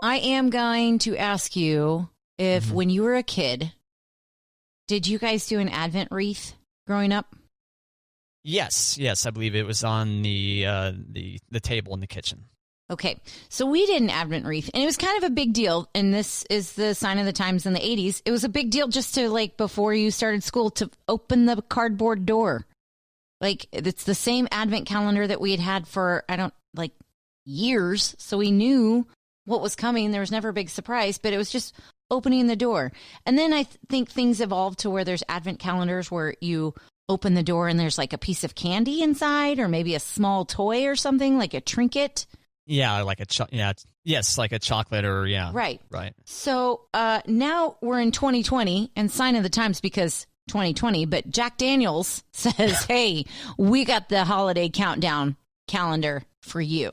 I am going to ask you if when you were a kid, did you guys do an Advent wreath growing up? Yes, I believe it was on the table in the kitchen. Okay, so we did an Advent wreath, and it was kind of a big deal, and this is the sign of the times in the 80s. It was a big deal just to, like, before you started school, to open the cardboard door. Like, it's the same Advent calendar that we had for, years, so we knew what was coming. There was never a big surprise, but it was just opening the door. And then I think things evolved to where there's Advent calendars where you open the door and there's, like, a piece of candy inside, or maybe a small toy or something, like a trinket. Yeah, like like a chocolate or Right. Right. So now we're in 2020 and sign of the times because 2020, but Jack Daniels says, hey, we got the holiday countdown calendar for you.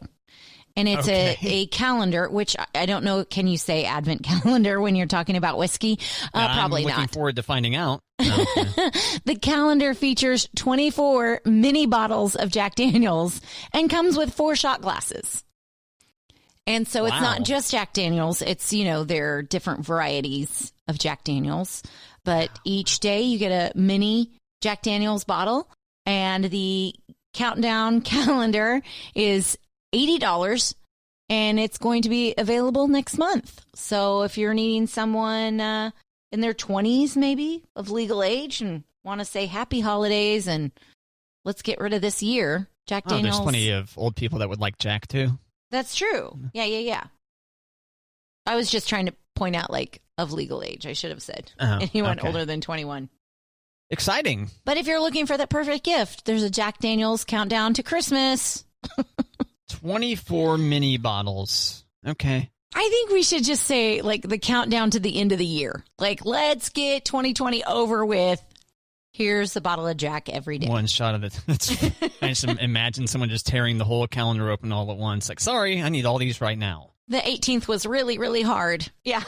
And it's a calendar, which I don't know, can you say Advent calendar when you're talking about whiskey? Probably not. I'm looking forward to finding out. The calendar features 24 mini bottles of Jack Daniels and comes with 4 shot glasses. And so it's not just Jack Daniels. It's, there are different varieties of Jack Daniels. But each day you get a mini Jack Daniels bottle. And the countdown calendar is $80. And it's going to be available next month. So if you're needing someone in their 20s, maybe, of legal age and want to say happy holidays and let's get rid of this year, Jack Daniels. There's plenty of old people that would like Jack, too. That's true. Yeah. I was just trying to point out, like, of legal age, I should have said. Anyone older than 21. Exciting. But if you're looking for that perfect gift, there's a Jack Daniels countdown to Christmas. 24 mini bottles. Okay. I think we should just say, like, the countdown to the end of the year. Like, let's get 2020 over with. Here's a bottle of Jack every day. One shot of it. I just imagine someone just tearing the whole calendar open all at once. Like, sorry, I need all these right now. The 18th was really, really hard. Yeah.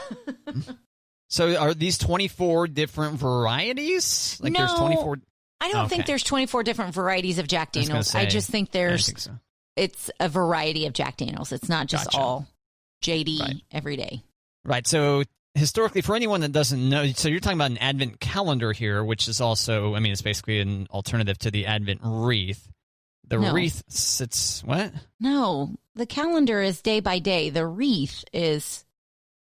So are these 24 different varieties? Like, no, there's 24. I don't think there's 24 different varieties of Jack Daniels. I just think it's a variety of Jack Daniels. It's not just all JD every day. Right. So historically, for anyone that doesn't know, so you're talking about an Advent calendar here, which is also, it's basically an alternative to the Advent wreath. The wreath sits, what? No, the calendar is day by day. The wreath is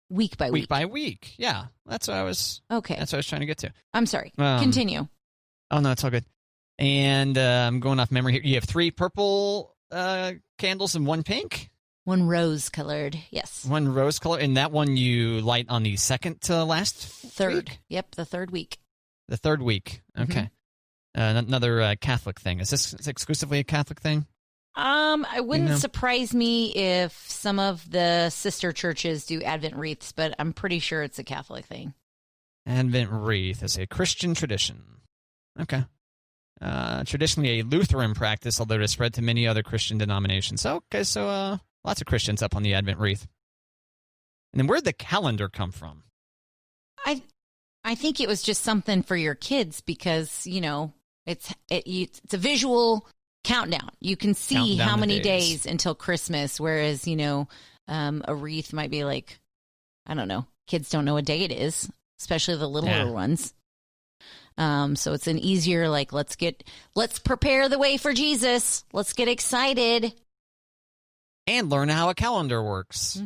week by week. Week by week, yeah. That's what I was trying to get to. I'm sorry. Continue. Oh, no, it's all good. And I'm going off memory here. You have 3 purple candles and 1 pink? 1 rose-colored, yes. 1 rose-colored, and that one you light on the second to last third week? Yep, the third week. The third week, okay. Another Catholic thing. Is this exclusively a Catholic thing? It wouldn't surprise me if some of the sister churches do Advent wreaths, but I'm pretty sure it's a Catholic thing. Advent wreath is a Christian tradition. Okay. Traditionally a Lutheran practice, although it has spread to many other Christian denominations. Okay, so lots of Christians up on the Advent wreath. And then where'd the calendar come from? I think it was just something for your kids because, it's a visual countdown. You can see how many days until Christmas, whereas, a wreath might be like, I don't know, kids don't know what day it is, especially the littler ones. So it's an easier, like, let's prepare the way for Jesus. Let's get excited. And learn how a calendar works.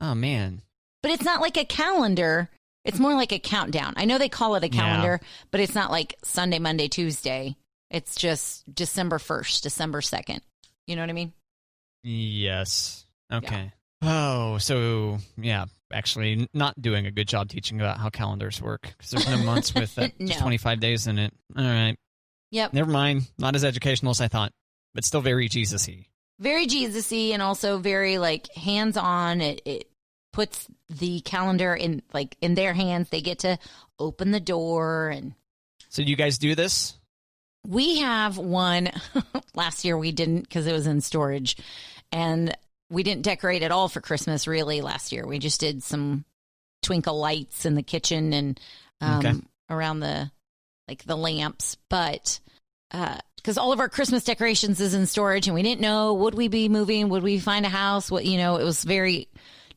Oh, man. But it's not like a calendar. It's more like a countdown. I know they call it a calendar, but it's not like Sunday, Monday, Tuesday. It's just December 1st, December 2nd. You know what I mean? Yes. Okay. Yeah. Oh, so, actually not doing a good job teaching about how calendars work because there's no months with just 25 days in it. All right. Yep. Never mind. Not as educational as I thought, but still very Jesus-y. Very Jesus-y and also very, like, hands-on. It puts the calendar in their hands. They get to open the door. And so do you guys do this? We have one. Last year we didn't because it was in storage. And we didn't decorate at all for Christmas, really, last year. We just did some twinkle lights in the kitchen and around the lamps. But because all of our Christmas decorations is in storage, and we didn't know, would we be moving? Would we find a house? What, it was very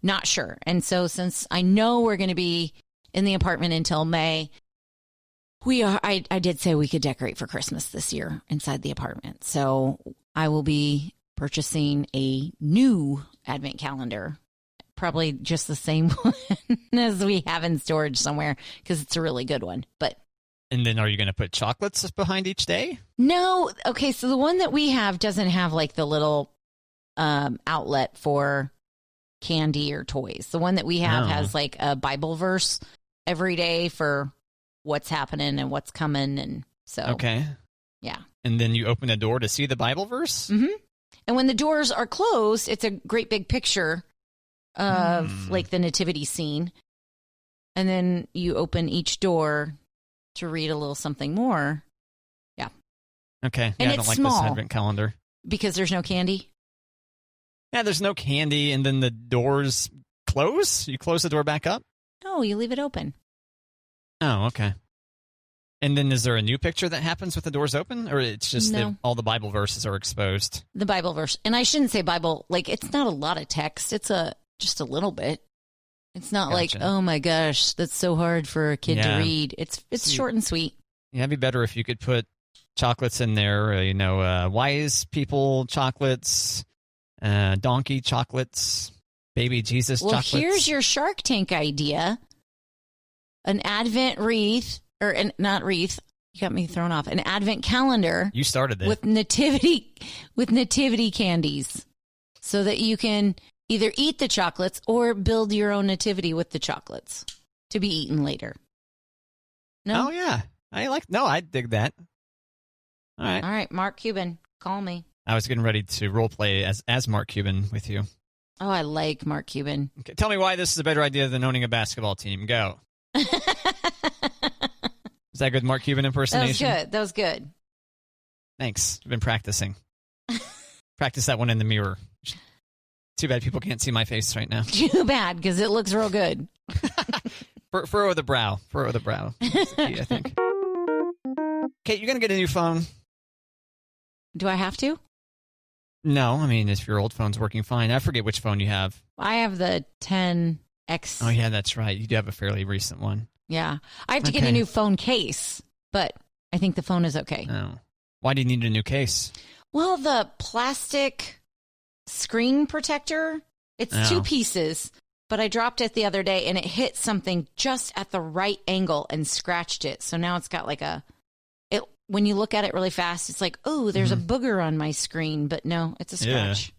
not sure. And so since I know we're going to be in the apartment until May, I did say we could decorate for Christmas this year inside the apartment. So I will be purchasing a new advent calendar, probably just the same one as we have in storage somewhere, because it's a really good one. And then are you going to put chocolates behind each day? No. Okay, so the one that we have doesn't have like the little outlet for candy or toys. The one that we have has like a Bible verse every day for what's happening and what's coming. And so, okay. Yeah. And then you open a door to see the Bible verse? Mm-hmm. And when the doors are closed, it's a great big picture of like the nativity scene. And then you open each door to read a little something more. Yeah. Okay. And I it's don't like small, this advent calendar. because there's no candy. Yeah, there's no candy, and then the doors close? You close the door back up? No, you leave it open. Oh, okay. And then is there a new picture that happens with the doors open? Or it's just that all the Bible verses are exposed? The Bible verse. And I shouldn't say Bible. Like, it's not a lot of text. It's just a little bit. It's not like, oh my gosh, that's so hard for a kid to read. It's short and sweet. Yeah, it'd be better if you could put chocolates in there, wise people chocolates, donkey chocolates, baby Jesus chocolates. Well, here's your Shark Tank idea. An Advent wreath, not wreath, you got me thrown off. An Advent calendar. You started it. With nativity candies, so that you can either eat the chocolates or build your own nativity with the chocolates to be eaten later. No? Oh, yeah. I dig that. All right. Mark Cuban, call me. I was getting ready to role play as Mark Cuban with you. Oh, I like Mark Cuban. Okay, tell me why this is a better idea than owning a basketball team. Go. Is that a good Mark Cuban impersonation? That was good. Thanks. I've been practicing. Practice that one in the mirror. Too bad people can't see my face right now. Too bad, because it looks real good. Furrow the brow. Furrow the brow. That's the key, I think. Kate, you're going to get a new phone. Do I have to? No. I mean, if your old phone's working fine. I forget which phone you have. I have the 10X. Oh, yeah, that's right. You do have a fairly recent one. Yeah. I have to get a new phone case, but I think the phone is okay. Oh. Why do you need a new case? Well, the plastic screen protector, it's 2 pieces, but I dropped it the other day and it hit something just at the right angle and scratched it. So now it's got like when you look at it really fast, it's like, oh, there's a booger on my screen, but no, it's a scratch.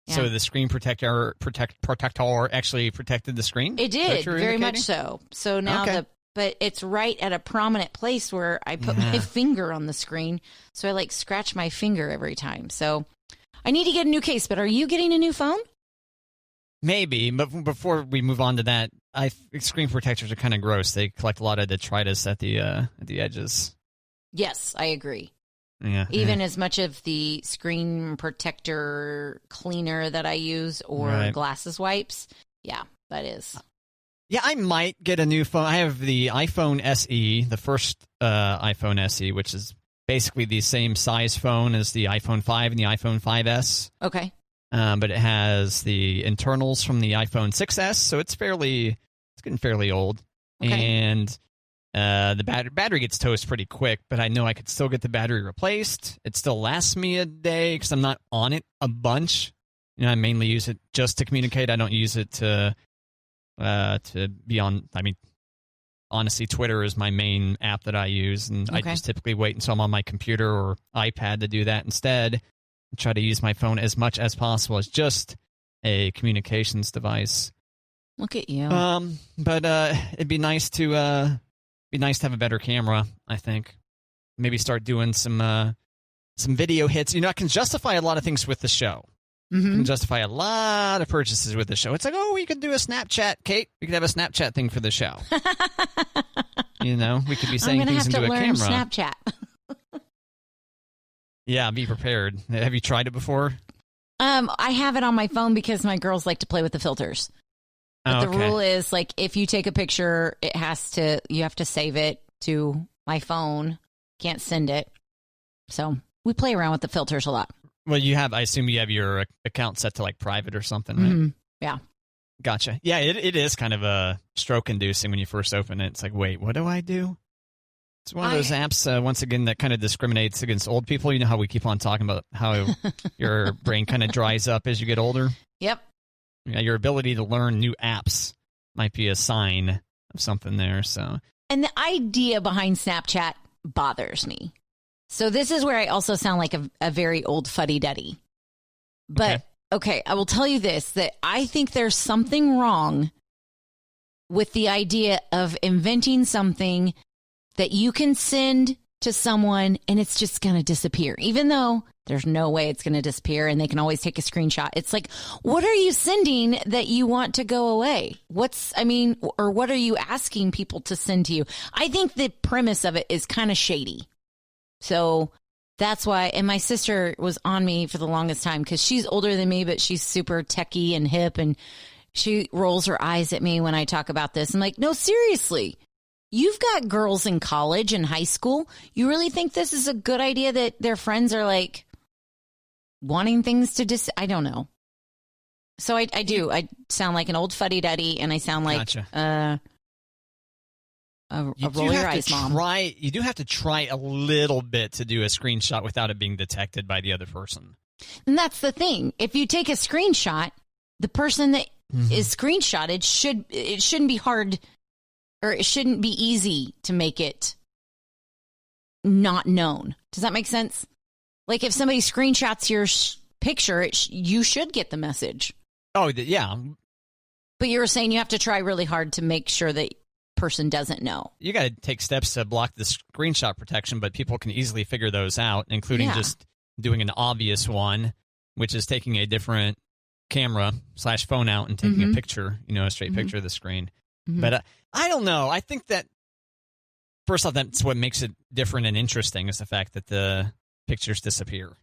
Yeah. So the screen protector actually protected the screen? It did, very much so. So now but it's right at a prominent place where I put my finger on the screen. So I scratch my finger every time. So I need to get a new case, but are you getting a new phone? Maybe, but before we move on to that, screen protectors are kind of gross. They collect a lot of detritus at the edges. Yes, I agree. Yeah, Even as much of the screen protector cleaner that I use or glasses wipes. Yeah, that is. Yeah, I might get a new phone. I have the iPhone SE, the first iPhone SE, which is basically the same size phone as the iPhone 5 and the iPhone 5S. Okay. But it has the internals from the iPhone 6S, so it's getting fairly old. Okay. And the battery gets toast pretty quick, but I know I could still get the battery replaced. It still lasts me a day because I'm not on it a bunch. I mainly use it just to communicate. I don't use it to be on. I mean, honestly, Twitter is my main app that I use, and I just typically wait until I'm on my computer or iPad to do that instead. I try to use my phone as much as possible as just a communications device. Look at you. But it'd be nice to have a better camera, I think. Maybe start doing some video hits. I can justify a lot of things with the show. Mm-hmm. I can justify a lot of purchases with the show. It's like, we could do a Snapchat, Kate. We could have a Snapchat thing for the show. We could be saying things into a camera. I'm going to have to learn Snapchat. Yeah, be prepared. Have you tried it before? I have it on my phone because my girls like to play with the filters. But the rule is, if you take a picture, you have to save it to my phone. Can't send it. So we play around with the filters a lot. Well, I assume you have your account set to like private or something, right? Mm-hmm. Yeah. Gotcha. Yeah, it is kind of a stroke-inducing when you first open it. It's like, wait, what do I do? It's one of those apps, once again, that kind of discriminates against old people. You know how we keep on talking about how your brain kind of dries up as you get older? Yep. Yeah, your ability to learn new apps might be a sign of something there. So, and the idea behind Snapchat bothers me. So this is where I also sound like a very old fuddy-duddy. But, okay, I will tell you this, that I think there's something wrong with the idea of inventing something that you can send to someone and it's just going to disappear, even though there's no way it's going to disappear and they can always take a screenshot. It's like, what are you sending that you want to go away? Or what are you asking people to send to you? I think the premise of it is kind of shady. So that's why, and my sister was on me for the longest time because she's older than me, but she's super techie and hip, and she rolls her eyes at me when I talk about this. I'm like, no, seriously, you've got girls in college and high school. You really think this is a good idea that their friends are like wanting things to I don't know. So I do. I sound like an old fuddy-duddy, and I sound like gotcha. A roll your eyes, Mom. You do have to try a little bit to do a screenshot without it being detected by the other person. And that's the thing. If you take a screenshot, the person that is screenshotted shouldn't be hard, or it shouldn't be easy to make it not known. Does that make sense? Like if somebody screenshots your picture, you should get the message. Oh, yeah. But you were saying you have to try really hard to make sure that person doesn't know. You got to take steps to block the screenshot protection, but people can easily figure those out, including just doing an obvious one, which is taking a different camera/phone out and taking a picture, a straight picture of the screen. But I don't know. I think that first off, that's what makes it different and interesting, is the fact that the pictures disappear.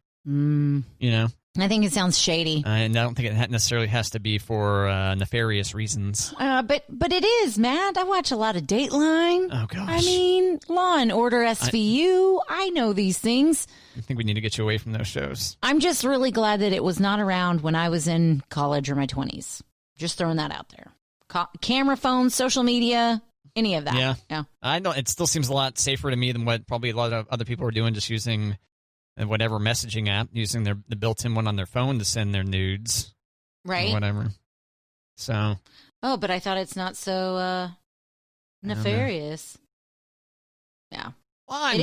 I think it sounds shady. And I don't think it necessarily has to be for nefarious reasons. But it is, Matt. I watch a lot of Dateline. Oh, gosh. I mean, Law and Order SVU. I know these things. I think we need to get you away from those shows. I'm just really glad that it was not around when I was in college or my 20s. Just throwing that out there. Camera phones, social media, any of that. Yeah. I don't. It still seems a lot safer to me than what probably a lot of other people are doing, just using whatever messaging app, using the built-in one on their phone to send their nudes. Right. Or whatever. So. Oh, but I thought it's not so nefarious. Yeah. Well,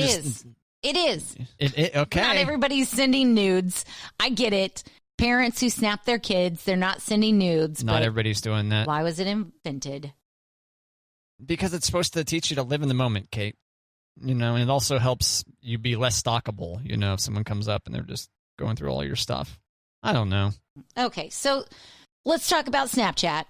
It is. Okay. Not everybody's sending nudes. I get it. Parents who snap their kids, they're not sending nudes. Not everybody's doing that. Why was it invented? Because it's supposed to teach you to live in the moment, Kate. And it also helps you be less stalkable, if someone comes up and they're just going through all your stuff. I don't know. Okay, so let's talk about Snapchat.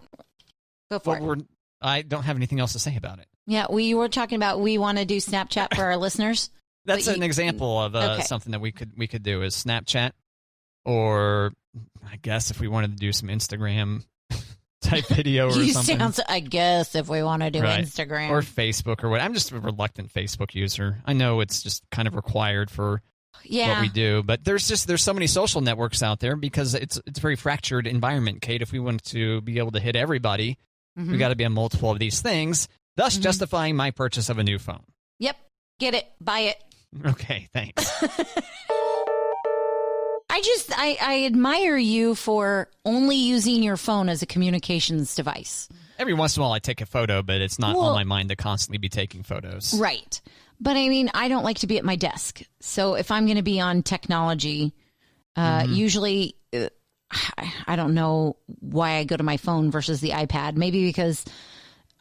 Go for it. I don't have anything else to say about it. Yeah, we were talking about we want to do Snapchat for our listeners. That's an example of something that we could do is Snapchat, or I guess if we wanted to do some Instagram type video or something. I guess if we want to do Instagram or Facebook or what. I'm just a reluctant Facebook user. I know it's just kind of required for what we do, but there's so many social networks out there because it's a very fractured environment, Kate. If we want to be able to hit everybody, we got to be on multiple of these things, thus justifying my purchase of a new phone. Yep. Get it. Buy it. Okay, thanks. I admire you for only using your phone as a communications device. Every once in a while I take a photo, but it's not on my mind to constantly be taking photos. Right. But I mean, I don't like to be at my desk. So if I'm going to be on technology, usually I don't know why I go to my phone versus the iPad. Maybe because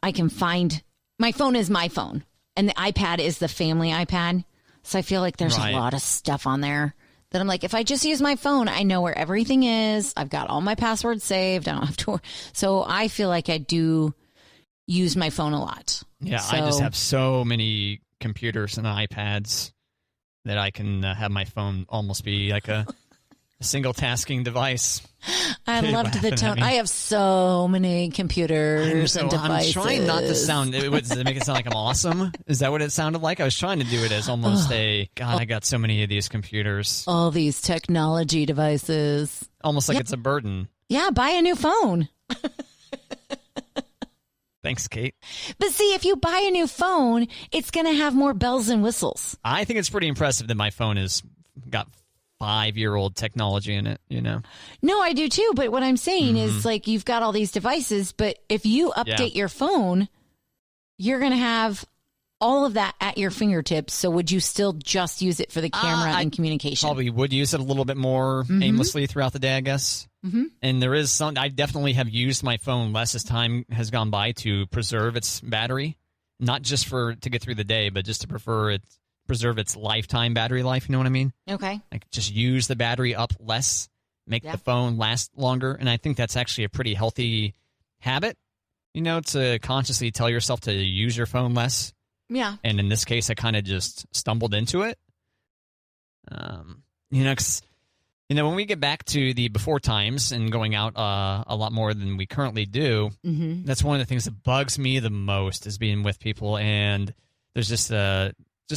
I can find my phone is my phone and the iPad is the family iPad. So I feel like there's a lot of stuff on there that I'm like, if I just use my phone, I know where everything is. I've got all my passwords saved. I don't have to. So I feel like I do use my phone a lot. Yeah, I just have so many computers and iPads that I can have my phone almost be like a A single tasking device. I loved the tone. I have so many computers and devices. I'm trying not to sound. Does it make it sound like I'm awesome? Is that what it sounded like? I was trying to do it as almost God, I got so many of these computers. All these technology devices. Almost like it's a burden. Yeah, buy a new phone. Thanks, Kate. But see, if you buy a new phone, it's going to have more bells and whistles. I think it's pretty impressive that my phone has got 5-year-old technology in it, you know? No, I do too. But what I'm saying is, like, you've got all these devices, but if you update your phone, you're going to have all of that at your fingertips. So would you still just use it for the camera and communication? Probably would use it a little bit more aimlessly throughout the day, I guess. And there is I definitely have used my phone less as time has gone by to preserve its battery, not just to get through the day, but just to preserve its lifetime battery life. You know what I mean? Okay. Like just use the battery up less, make the phone last longer. And I think that's actually a pretty healthy habit, you know, to consciously tell yourself to use your phone less. Yeah. And in this case, I kind of just stumbled into it. You know, 'cause, you know, when we get back to the before times and going out a lot more than we currently do, that's one of the things that bugs me the most is being with people, and there's just a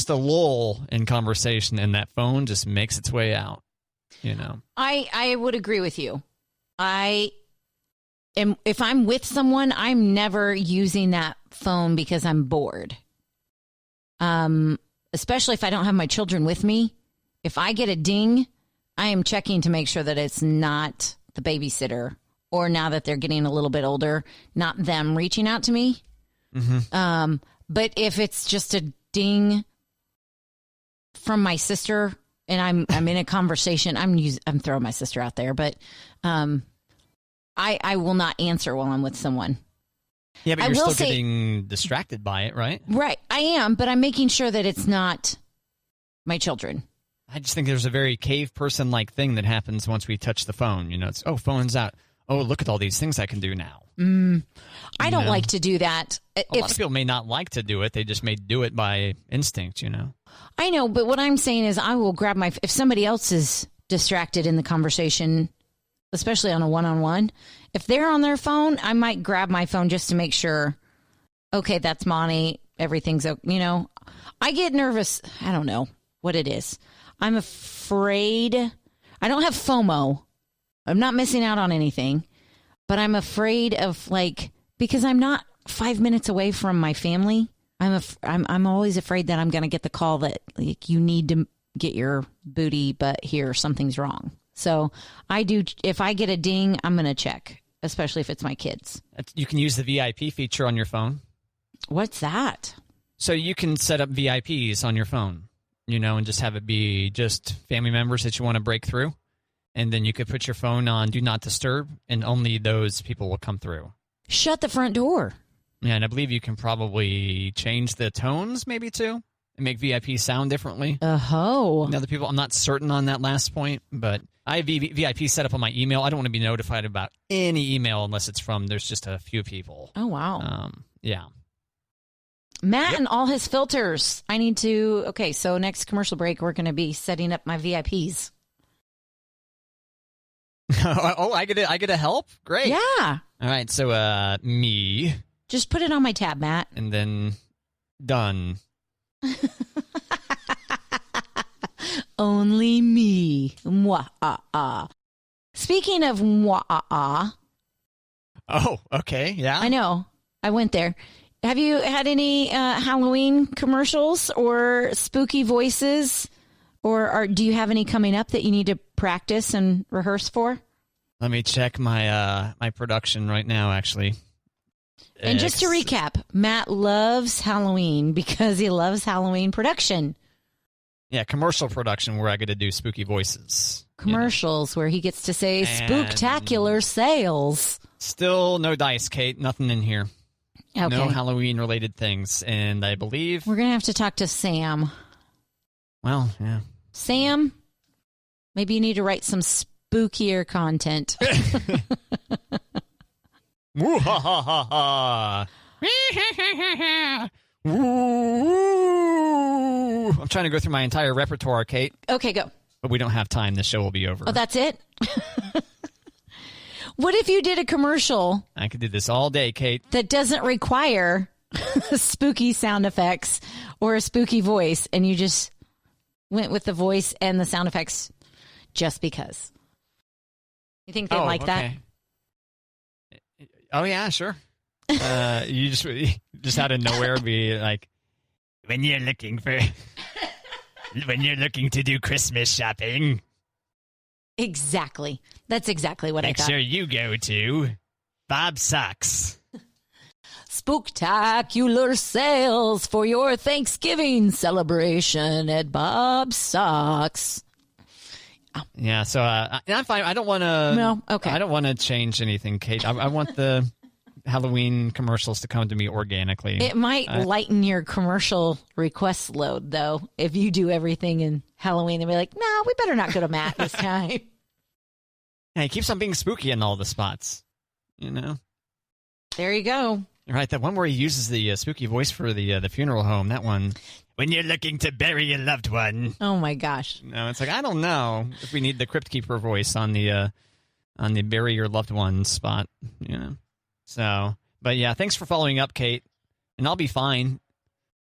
lull in conversation, and that phone just makes its way out. You know, I would agree with you. If I'm with someone, I'm never using that phone because I'm bored. Especially if I don't have my children with me. If I get a ding, I am checking to make sure that it's not the babysitter, or now that they're getting a little bit older, not them reaching out to me. But if it's just a ding from my sister and I'm in a conversation, I'm throwing my sister out there, but I will not answer while I'm with someone. Yeah, but you're still getting distracted by it, right? Right, I am, but I'm making sure that it's not my children. I just think there's a very cave person-like thing that happens once we touch the phone. You know, it's, phone's out. Oh, look at all these things I can do now. I don't like to do that. A lot of people may not like to do it. They just may do it by instinct, you know. I know, but what I'm saying is I will grab if somebody else is distracted in the conversation, especially on a one-on-one, if they're on their phone, I might grab my phone just to make sure, okay, that's Monty, everything's okay. You know, I get nervous. I don't know what it is. I'm afraid. I don't have FOMO. I'm not missing out on anything, but I'm afraid of, like, because I'm not 5 minutes away from my family. I'm always afraid that I'm going to get the call that, like, you need to get your booty butt here. Something's wrong. So I do. If I get a ding, I'm going to check, especially if it's my kids. You can use the VIP feature on your phone. What's that? So you can set up VIPs on your phone, you know, and just have it be just family members that you want to break through. And then you could put your phone on Do Not Disturb, and only those people will come through. Shut the front door. Yeah, and I believe you can probably change the tones maybe too, and make VIP sound differently. Oh. And other people, I'm not certain on that last point, but I have VIP set up on my email. I don't want to be notified about any email unless it's from, there's just a few people. Oh, wow. Yeah. Matt and all his filters. I need to, okay, so next commercial break, we're going to be setting up my VIPs. Oh, I get to help? Great. Yeah. All right, so me. Just put it on my tab, Matt. And then done. Only me. Mwah-ah-ah. Speaking of mwah-ah-ah. Oh, okay, yeah. I know. I went there. Have you had any Halloween commercials or spooky voices? Or do you have any coming up that you need to practice and rehearse for? Let me check my my production right now, actually. And just to recap, Matt loves Halloween because he loves Halloween production. Yeah, commercial production where I get to do spooky voices. Commercials where he gets to say spooktacular sales. Still no dice, Kate. Nothing in here. Okay. No Halloween-related things. And I believe... We're going to have to talk to Sam. Well, yeah. Sam, maybe you need to write some spookier content. Woo ha ha ha ha. I'm trying to go through my entire repertoire, Kate. Okay, go. But we don't have time. The show will be over. Oh, that's it? What if you did a commercial? I could do this all day, Kate. That doesn't require spooky sound effects or a spooky voice, and you just went with the voice and the sound effects just because. You think they'd like that? Oh, yeah, sure. You just out of nowhere be like, when you're looking to do Christmas shopping. Exactly. That's exactly what I thought. Make sure you go to Bob Socks. Spooktacular sales for your Thanksgiving celebration at Bob Socks. Oh. Yeah, so I'm fine. I don't want to. No, okay. I don't want to change anything, Kate. I want the Halloween commercials to come to me organically. It might lighten your commercial request load, though, if you do everything in Halloween and be like, "No, we better not go to Matt this time." Yeah, he keeps on being spooky in all the spots. You know. There you go. Right, that one where he uses the spooky voice for the funeral home. That one. When you're looking to bury a loved one. Oh my gosh. No, it's like I don't know if we need the Crypt Keeper voice on the bury your loved one spot. You know. So, but yeah, thanks for following up, Kate. And I'll be fine.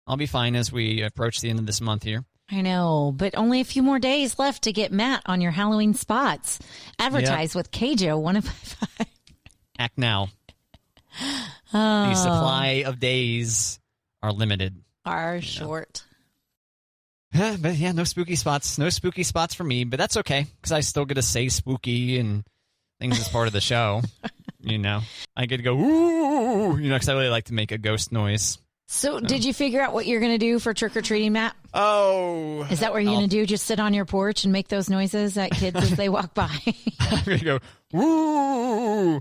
I'll be fine as we approach the end of this month here. I know, but only a few more days left to get Matt on your Halloween spots. Advertise with KJO 105.5. Act now. The supply of days are limited. Are short. But yeah, no spooky spots. No spooky spots for me, but that's okay because I still get to say spooky and things as part of the show. You know, I get to go, ooh, you know, because I really like to make a ghost noise. So, did you figure out what you're going to do for trick-or-treating, Matt? Oh. Is that what you're going to do? Just sit on your porch and make those noises at kids as they walk by? I'm going to go, ooh,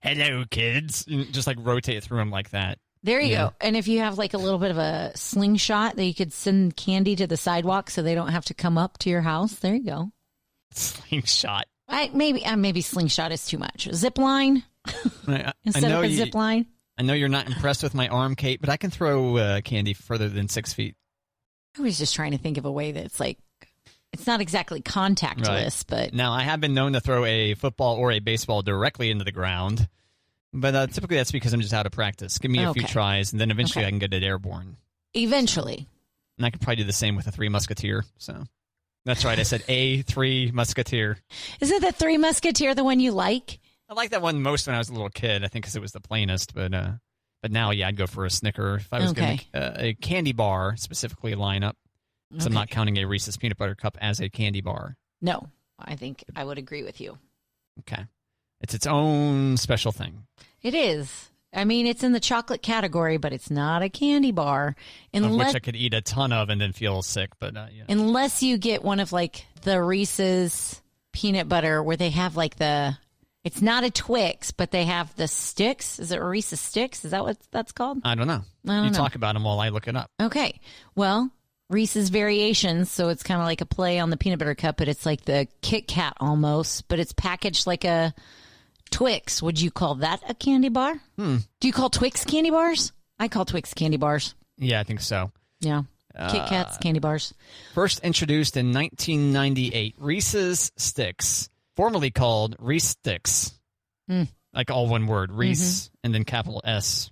hello, kids. And just like rotate through them like that. There you go. And if you have like a little bit of a slingshot that you could send candy to the sidewalk so they don't have to come up to your house, there you go. Slingshot. Maybe slingshot is too much. Zip line instead of a zip line. I know you're not impressed with my arm, Kate, but I can throw candy further than 6 feet. I was just trying to think of a way that's like, it's not exactly contactless, but... Now, I have been known to throw a football or a baseball directly into the ground, but typically that's because I'm just out of practice. Give me a few tries, and then eventually I can get it airborne. Eventually. And I could probably do the same with a Three Musketeer, so... That's right, I said a Three Musketeer. Isn't the Three Musketeer the one you like? I liked that one most when I was a little kid, I think because it was the plainest, but now, yeah, I'd go for a Snicker. If I was going to a candy bar, specifically line up, so I'm not counting a Reese's Peanut Butter Cup as a candy bar. No, I think I would agree with you. Okay. It's its own special thing. It is. I mean, it's in the chocolate category, but it's not a candy bar. Of which I could eat a ton of and then feel sick, but yeah. Unless you get one of like the Reese's peanut butter where they have like it's not a Twix, but they have the sticks. Is it Reese's Sticks? Is that what that's called? I don't know. You talk about them while I look it up. Okay. Well, Reese's Variations, so it's kind of like a play on the peanut butter cup, but it's like the Kit Kat almost, but it's packaged like a Twix. Would you call that a candy bar? Do you call Twix candy bars? I call Twix candy bars. Yeah, I think so. Yeah. Kit Kats, candy bars. First introduced in 1998, Reese's Sticks, formerly called Reese Sticks. Like all one word, Reese, and then capital S,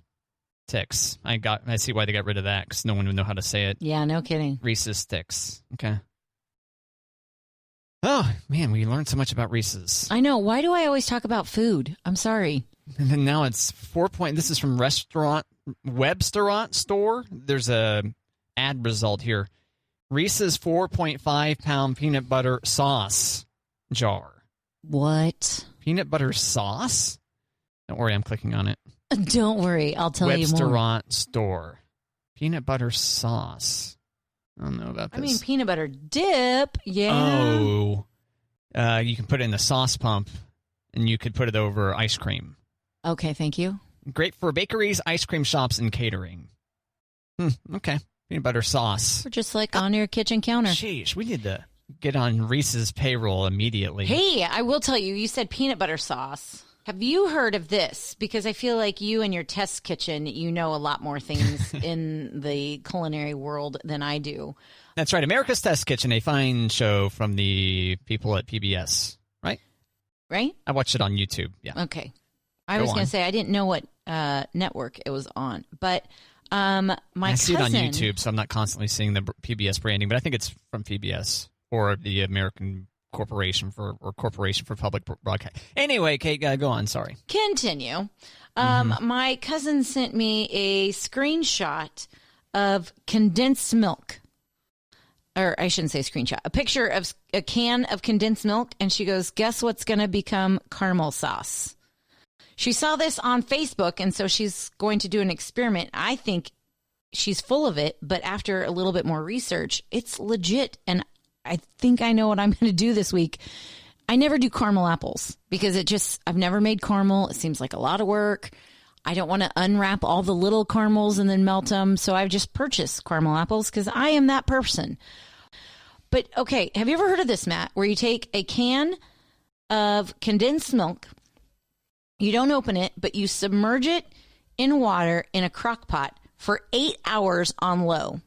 Sticks. I see why they got rid of that, because no one would know how to say it. Yeah, no kidding. Reese's Sticks. Okay. Oh, man, we learned so much about Reese's. I know. Why do I always talk about food? I'm sorry. And then now it's 4 point. This is from Webstaurant Store. There's a ad result here. Reese's 4.5-pound peanut butter sauce jar. What? Peanut butter sauce? Don't worry, I'm clicking on it. Don't worry, I'll tell you more. Webstaurant Store. Peanut butter sauce. I don't know about this. I mean, peanut butter dip, yeah. Oh. You can put it in the sauce pump, and you could put it over ice cream. Okay, thank you. Great for bakeries, ice cream shops, and catering. Okay. Peanut butter sauce. Or just like on your kitchen counter. Sheesh, we need to get on Reese's payroll immediately. Hey, I will tell you, you said peanut butter sauce. Have you heard of this? Because I feel like you and your test kitchen, you know a lot more things in the culinary world than I do. That's right. America's Test Kitchen, a fine show from the people at PBS, right? Right? I watched it on YouTube. Yeah. Okay. I was going to say, I didn't know what network it was on, but I see it on YouTube, so I'm not constantly seeing the PBS branding, but I think it's from PBS or the American Corporation for Public Broadcast. Anyway, Kate, go on. Sorry. Continue. My cousin sent me a screenshot of condensed milk. Or I shouldn't say screenshot. A picture of a can of condensed milk, and she goes, guess what's going to become caramel sauce? She saw this on Facebook, and so she's going to do an experiment. I think she's full of it, but after a little bit more research, it's legit, and I think I know what I'm going to do this week. I never do caramel apples because I've never made caramel. It seems like a lot of work. I don't want to unwrap all the little caramels and then melt them, so I've just purchased caramel apples because I am that person. But, okay, have you ever heard of this, Matt, where you take a can of condensed milk, you don't open it, but you submerge it in water in a crock pot for 8 hours on low.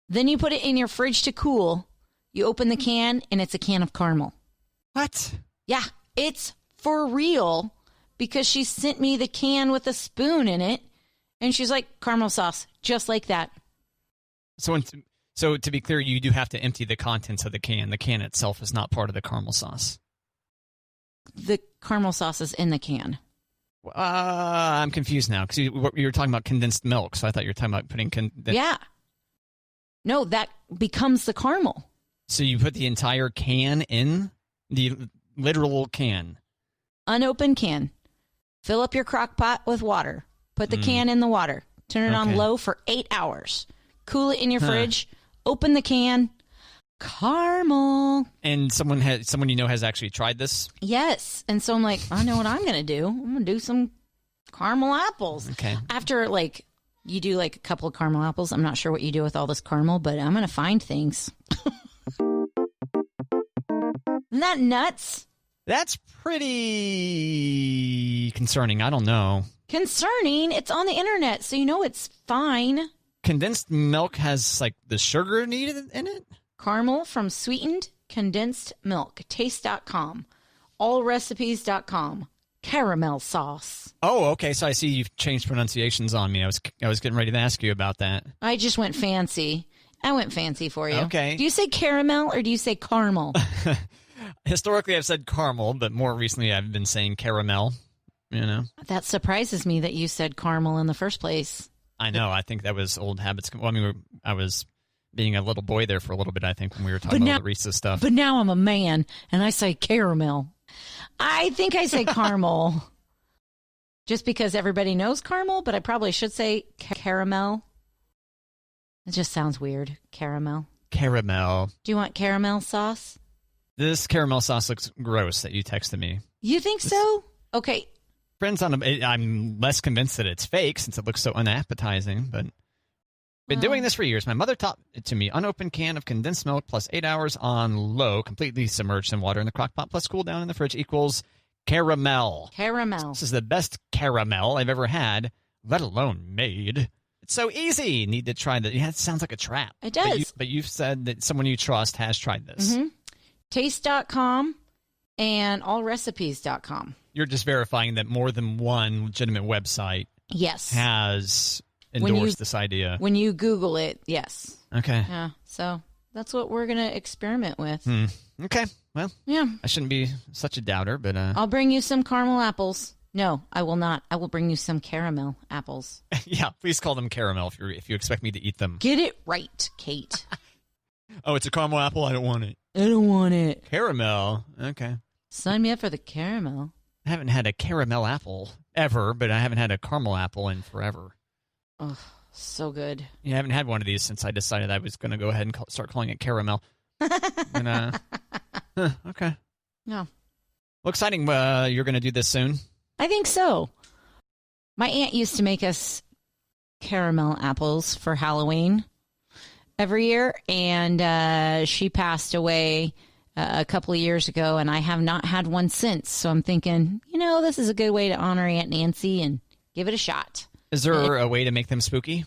Then you put it in your fridge to cool. You open the can, and it's a can of caramel. What? Yeah, it's for real because she sent me the can with a spoon in it, and she's like, caramel sauce, just like that. So to be clear, you do have to empty the contents of the can. The can itself is not part of the caramel sauce. The caramel sauce is in the can. I'm confused now because you were talking about condensed milk, so I thought you were talking about putting Yeah. No, that becomes the caramel. So you put the entire can in? The literal can? Unopened can. Fill up your crock pot with water. Put the can in the water. Turn it on low for 8 hours. Cool it in your fridge. Open the can. Caramel. And someone you know has actually tried this? Yes. And so I'm like, I know what I'm going to do. I'm going to do some caramel apples. Okay. After you do a couple of caramel apples. I'm not sure what you do with all this caramel, but I'm going to find things. Isn't that nuts? That's pretty concerning. I don't know. Concerning? It's on the internet, so you know it's fine. Condensed milk has the sugar needed in it? Caramel from sweetened condensed milk. Taste.com. Allrecipes.com. Caramel sauce. Oh, okay. So I see you've changed pronunciations on me. I was getting ready to ask you about that. I just went fancy. I went fancy for you. Okay. Do you say caramel or do you say caramel? Historically, I've said caramel, but more recently I've been saying caramel. That surprises me that you said caramel in the first place. I know. I think that was old habits. Well, I was being a little boy there for a little bit, I think, when we were talking about the Reese's stuff. But now I'm a man, and I say caramel. I think I say caramel just because everybody knows caramel, but I probably should say caramel. It just sounds weird. Caramel. Caramel. Do you want caramel sauce? This caramel sauce looks gross that you texted me. You think so? Okay. Friends, I'm less convinced that it's fake since it looks so unappetizing, but been doing this for years. My mother taught it to me. Unopened can of condensed milk plus 8 hours on low, completely submerged in water in the crock pot plus cool down in the fridge equals caramel. Caramel. This is the best caramel I've ever had, let alone made. It's so easy. Need to try that. Yeah, it sounds like a trap. It does. But you've said that someone you trust has tried this. Mm-hmm. Taste.com and allrecipes.com. You're just verifying that more than one legitimate website has endorsed this idea. When you Google it, yes. Okay. Yeah, so that's what we're going to experiment with. Okay, well, yeah. I shouldn't be such a doubter, but... I'll bring you some caramel apples. No, I will not. I will bring you some caramel apples. Yeah, please call them caramel if you expect me to eat them. Get it right, Kate. Oh, it's a caramel apple? I don't want it. I don't want it. Caramel? Okay. Sign me up for the caramel. I haven't had a caramel apple ever, but I haven't had a caramel apple in forever. Oh, so good. Yeah, I haven't had one of these since I decided I was going to go ahead and start calling it caramel. And, okay. Yeah. Well, exciting. You're going to do this soon? I think so. My aunt used to make us caramel apples for Halloween every year, and she passed away a couple of years ago, and I have not had one since. So I'm thinking, this is a good way to honor Aunt Nancy and give it a shot. Is there a way to make them spooky?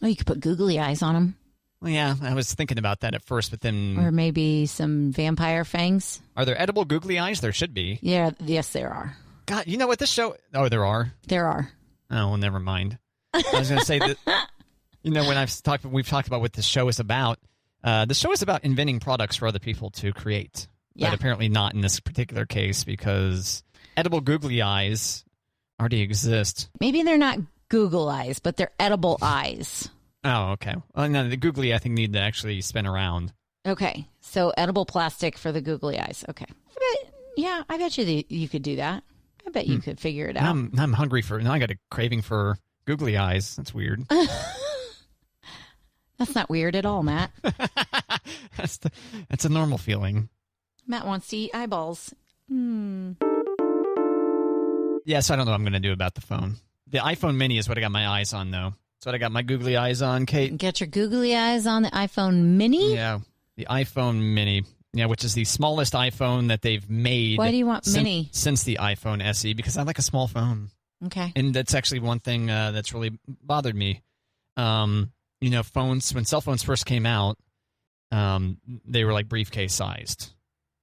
Oh, you could put googly eyes on them. Well, yeah, I was thinking about that at first, but then... Or maybe some vampire fangs. Are there edible googly eyes? There should be. Yeah, yes, there are. God, you know what this show... Oh, there are? There are. Oh, well, never mind. I was going to say that, you know, when we've talked about what this show is about. The show is about inventing products for other people to create. Yeah. But apparently not in this particular case because edible googly eyes already exist. Maybe they're not Google eyes, but they're edible eyes. Oh, okay. Well, no, the googly, I think, need to actually spin around. Okay. So edible plastic for the googly eyes. Okay. I bet you you could do that. I bet you could figure it out. I'm hungry now I got a craving for googly eyes. That's weird. That's not weird at all, Matt. That's a normal feeling. Matt wants to eat eyeballs. Yeah, so I don't know what I'm going to do about the phone. The iPhone mini is what I got my eyes on, though. That's what I got my googly eyes on, Kate. Get your googly eyes on the iPhone mini? Yeah, the iPhone mini. Yeah, which is the smallest iPhone that they've made. Why do you want mini? Since the iPhone SE, because I like a small phone. Okay. And that's actually one thing that's really bothered me. You know, phones, when cell phones first came out, they were like briefcase sized.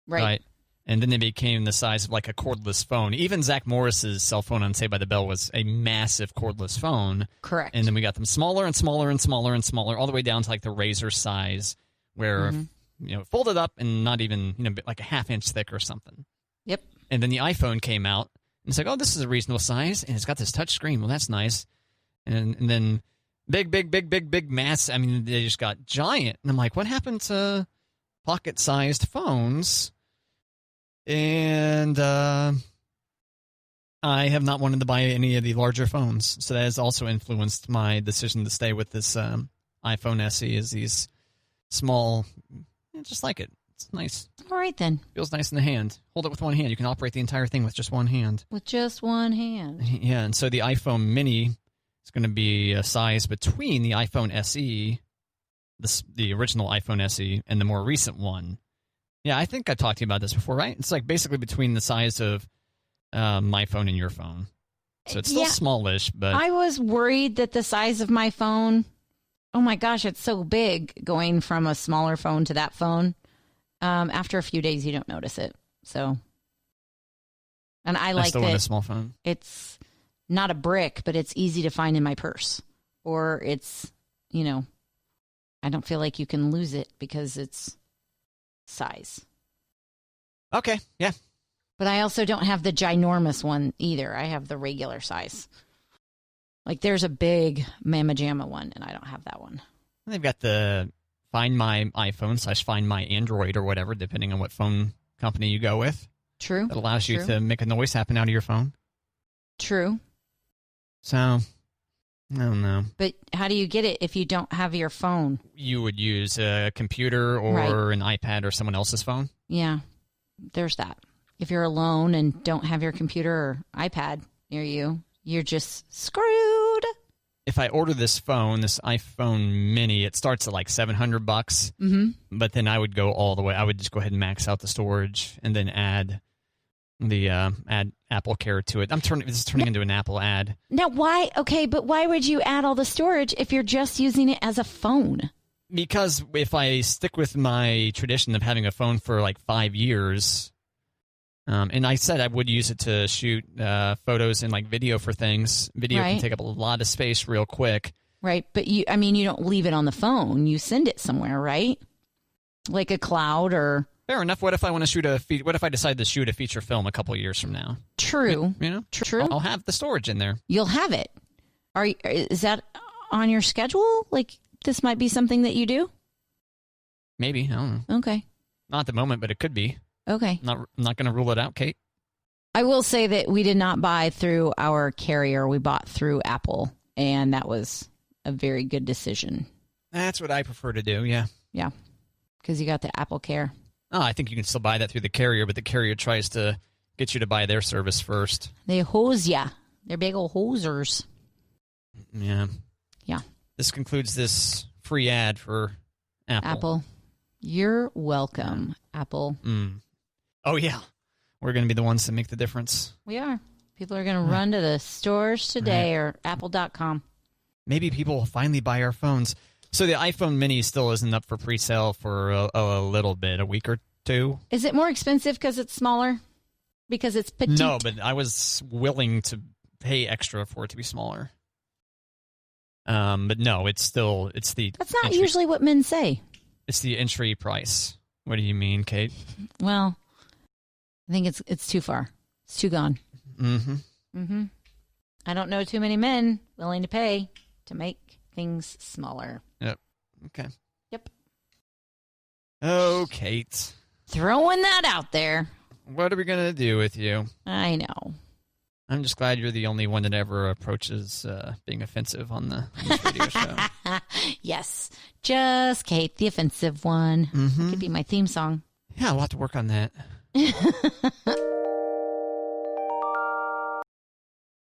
Right. And then they became the size of like a cordless phone. Even Zach Morris's cell phone on Saved by the Bell was a massive cordless phone. Correct. And then we got them smaller and smaller and smaller and smaller, all the way down to like the razor size, where you know, folded up and not even, you know, like a half-inch thick or something. Yep. And then the iPhone came out, and it's like, oh, this is a reasonable size, and it's got this touch screen. Well, that's nice. And then big mass. I mean, they just got giant. And I'm like, what happened to pocket-sized phones? And I have not wanted to buy any of the larger phones. So that has also influenced my decision to stay with this iPhone SE, is these small, just like it. It's nice. All right, then. Feels nice in the hand. Hold it with one hand. You can operate the entire thing with just one hand. With just one hand. Yeah, and so the iPhone mini is going to be a size between the iPhone SE, the original iPhone SE, and the more recent one. Yeah, I think I talked to you about this before, right? It's like basically between the size of my phone and your phone. So it's still smallish, but... I was worried that the size of my phone... Oh my gosh, it's so big going from a smaller phone to that phone. After a few days, you don't notice it. So, and I like still want a small phone. It's not a brick, but it's easy to find in my purse. Or it's, you know, I don't feel like you can lose it because it's size. Okay, yeah. But I also don't have the ginormous one either. I have the regular size. Like, there's a big Mama Jamma one, and I don't have that one. They've got the Find My iPhone / Find My Android or whatever, depending on what phone company you go with. True. That allows you to make a noise happen out of your phone. True. So, I don't know. But how do you get it if you don't have your phone? You would use a computer or an iPad or someone else's phone? Yeah, there's that. If you're alone and don't have your computer or iPad near you, you're just screwed. If I order this phone, this iPhone mini, it starts at like $700. Mm-hmm. But then I would go all the way. I would just go ahead and max out the storage and then add the add Apple Care to it. This is turning into an Apple ad. Now, why? Okay, but why would you add all the storage if you're just using it as a phone? Because if I stick with my tradition of having a phone for like 5 years, and I said I would use it to shoot photos and like video for things. Video can take up a lot of space real quick. Right, but you don't leave it on the phone. You send it somewhere, right? Like a cloud or... Fair enough. What if I want to shoot what if I decide to shoot a feature film a couple of years from now? True. You know? True. I'll have the storage in there. You'll have it. Is that on your schedule? Like, this might be something that you do? Maybe. I don't know. Okay. Not at the moment, but it could be. Okay. I'm not going to rule it out, Kate. I will say that we did not buy through our carrier. We bought through Apple, and that was a very good decision. That's what I prefer to do, yeah. Yeah, because you got the Apple Care. Oh, I think you can still buy that through the carrier, but the carrier tries to get you to buy their service first. They hose ya. They're big old hosers. Yeah. Yeah. This concludes this free ad for Apple. You're welcome, Apple. Oh, yeah. We're going to be the ones that make the difference. We are. People are going to run to the stores today or apple.com. Maybe people will finally buy our phones. So the iPhone Mini still isn't up for pre-sale for a little bit, a week or two. Is it more expensive because it's smaller? Because it's petite? No, but I was willing to pay extra for it to be smaller. But no, it's the. That's not usually what men say. It's the entry price. What do you mean, Kate? Well, I think it's too far. It's too gone. I don't know too many men willing to pay to make things smaller. Yep. Okay. Yep. Oh, Kate. Throwing that out there. What are we going to do with you? I know. I'm just glad you're the only one that ever approaches being offensive on this radio show. Yes. Just Kate, the offensive one. That could be my theme song. Yeah, I'll have to work on that.